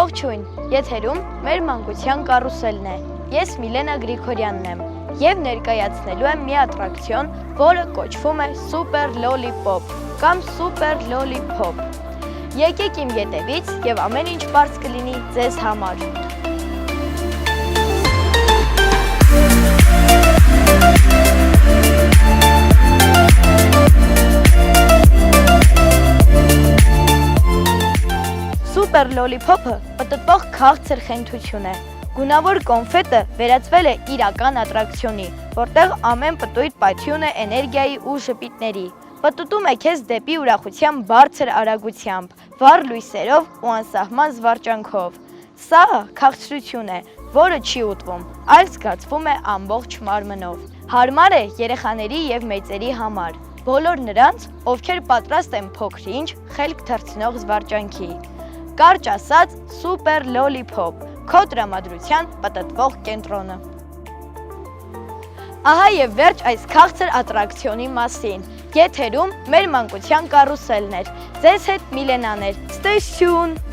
Ողջույն, եթերում մեր մանկության կարուսելն է, ես Միլենա Գրիգորյանն եմ և ներկայացնելու եմ մի ատրակցիոն, որը կոչվում է Super Lollipop կամ Super Lollipop։ Եկեք իմ ետևից և ամեն ինչ պարզ կլինի ձեզ համար։ Super Lollipop-ը պտտվող քաղցր խենթություն է։ Գունավոր կոնֆետը վերածվել է իրական ատրակցիոնի, որտեղ ամեն պտույտ պայթյուն է էներգիայի ու ժպիտների։ Պտտում է քեզ դեպի ուրախության բարձր արագությամբ, վառ լույսերով ու անսահման զվարճանքով։ Սա քաղցրություն է, որը չի ուտվում, այլ զգացվում է ամբողջ մարմնով։ Հարմար է երեխաների և մեծերի համար, բոլոր նրանց, ովքեր պատրաստ են փոքր-ինչ խելք թռցնող զվարճանքի։ Կարճ ասած, Super Lollipop, քո տրամադրության պտտվող կենտրոնը։ Ահա և վերջ այս քաղցր ատրակցիոնի մասին։ Եթերում մեր մանկության կարուսելն էր։ Ձեզ հետ Միլենան էր։ Stay tuned!